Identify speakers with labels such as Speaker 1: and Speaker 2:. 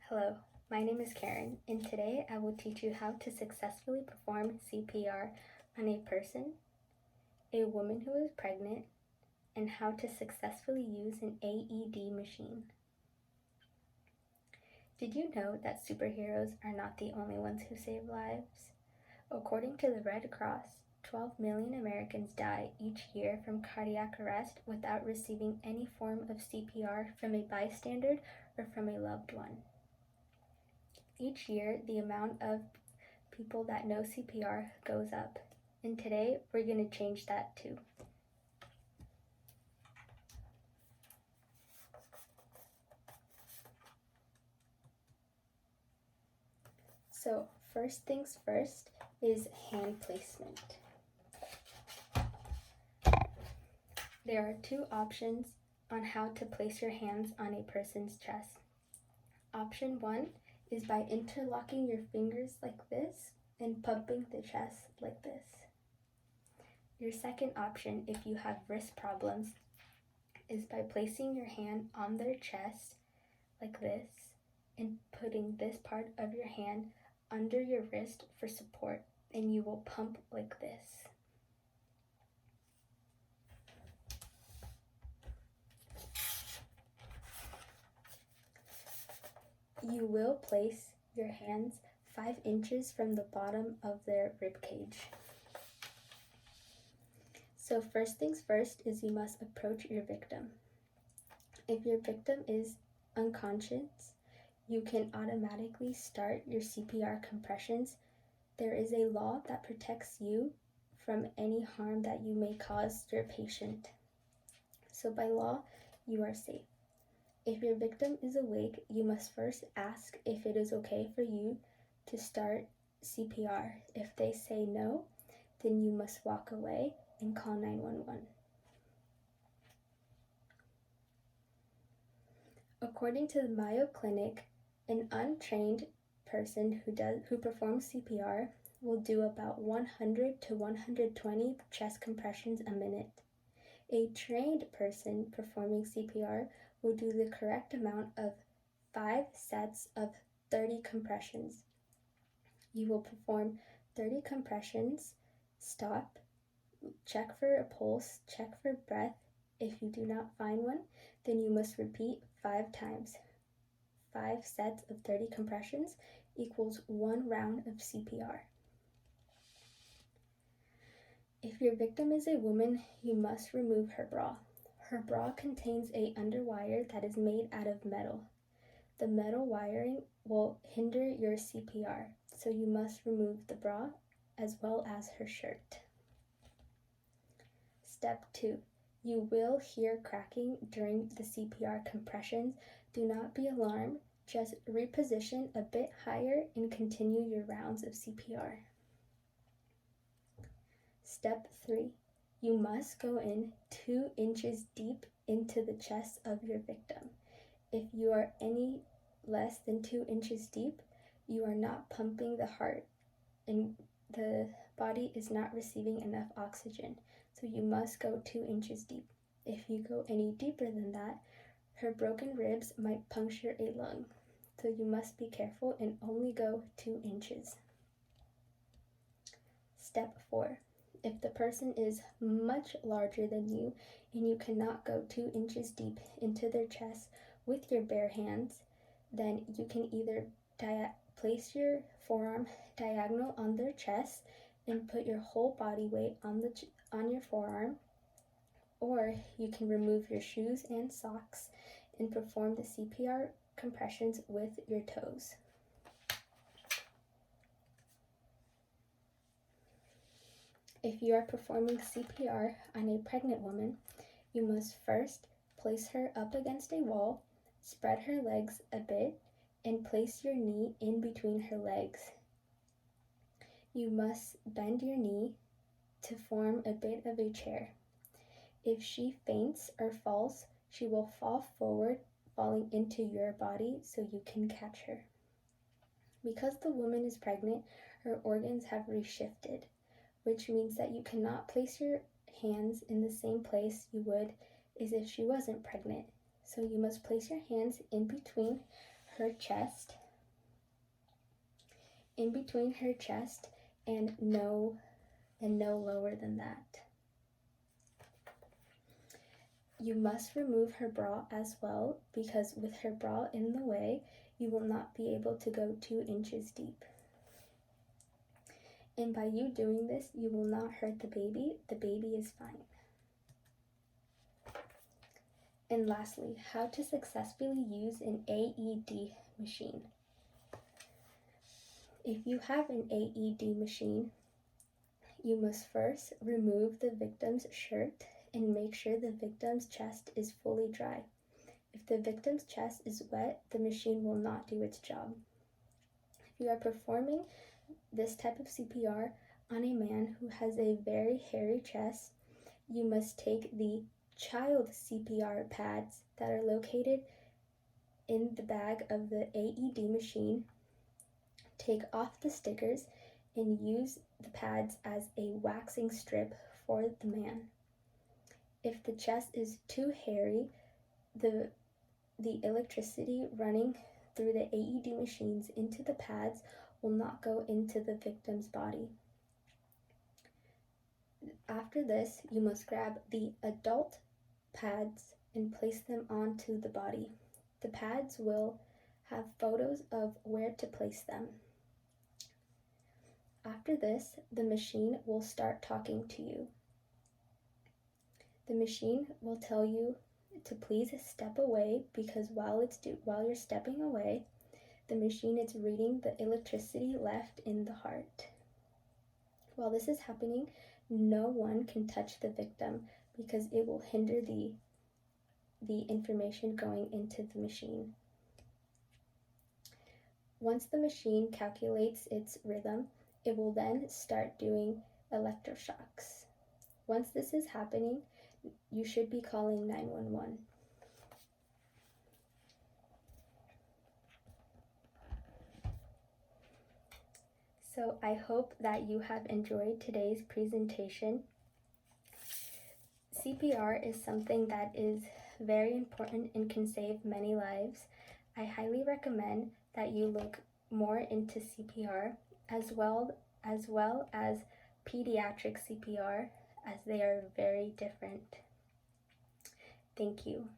Speaker 1: Hello, my name is Karen, and today I will teach you how to successfully perform CPR on a person, a woman who is pregnant, and how to successfully use an AED machine. Did you know that superheroes are not the only ones who save lives? According to the Red Cross, 12 million Americans die each year from cardiac arrest without receiving any form of CPR from a bystander or from a loved one. Each year, the amount of people that know CPR goes up, and today we're going to change that too. So first things first is hand placement. There are two options on how to place your hands on a person's chest. Option 1 is by interlocking your fingers like this and pumping the chest like this. Your second option, if you have wrist problems, is by placing your hand on their chest like this and putting this part of your hand under your wrist for support, and you will pump like this. You will place your hands 5 inches from the bottom of their rib cage. So first things first is you must approach your victim. If your victim is unconscious, you can automatically start your CPR compressions. There is a law that protects you from any harm that you may cause your patient. So by law, you are safe. If your victim is awake, you must first ask if it is okay for you to start CPR. If they say no, then you must walk away and call 911. According to the Mayo Clinic, an untrained person who performs CPR will do about 100 to 120 chest compressions a minute. A trained person performing CPR will do the correct amount of 5 sets of 30 compressions. You will perform 30 compressions, stop, check for a pulse, check for breath. If you do not find one, then you must repeat 5 times. 5 sets of 30 compressions equals 1 round of CPR. If your victim is a woman, you must remove her bra. Her bra contains a underwire that is made out of metal. The metal wiring will hinder your CPR, so you must remove the bra as well as her shirt. Step 2. You will hear cracking during the CPR compressions. Do not be alarmed, just reposition a bit higher and continue your rounds of CPR. Step 3. You must go in 2 inches deep into the chest of your victim. If you are any less than 2 inches deep, you are not pumping the heart and the body is not receiving enough oxygen. So you must go 2 inches deep. If you go any deeper than that, her broken ribs might puncture a lung. So you must be careful and only go 2 inches. Step 4. If the person is much larger than you and you cannot go 2 inches deep into their chest with your bare hands, then you can either place your forearm diagonal on their chest and put your whole body weight on your forearm, or you can remove your shoes and socks and perform the CPR compressions with your toes. If you are performing CPR on a pregnant woman, you must first place her up against a wall, spread her legs a bit, and place your knee in between her legs. You must bend your knee to form a bit of a chair. If she faints or falls, she will fall forward, falling into your body so you can catch her. Because the woman is pregnant, her organs have reshifted, which means that you cannot place your hands in the same place you would as if she wasn't pregnant. So you must place your hands in between her chest, in between her chest, and no lower than that. You must remove her bra as well, because with her bra in the way, you will not be able to go 2 inches deep. And by you doing this, you will not hurt the baby. The baby is fine. And lastly, how to successfully use an AED machine. If you have an AED machine, you must first remove the victim's shirt and make sure the victim's chest is fully dry. If the victim's chest is wet, the machine will not do its job. If you are performing this type of CPR on a man who has a very hairy chest, you must take the child CPR pads that are located in the bag of the AED machine, take off the stickers, and use the pads as a waxing strip for the man. If the chest is too hairy, the electricity running through the AED machines into the pads will not go into the victim's body. After this, you must grab the adult pads and place them onto the body. The pads will have photos of where to place them. After this, the machine will start talking to you. The machine will tell you to please step away, because while you're stepping away, the machine is reading the electricity left in the heart. While this is happening, no one can touch the victim, because it will hinder the information going into the machine. Once the machine calculates its rhythm, it will then start doing electroshocks. Once this is happening, you should be calling 911. So I hope that you have enjoyed today's presentation. CPR is something that is very important and can save many lives. I highly recommend that you look more into CPR as well as pediatric CPR, as they are very different. Thank you.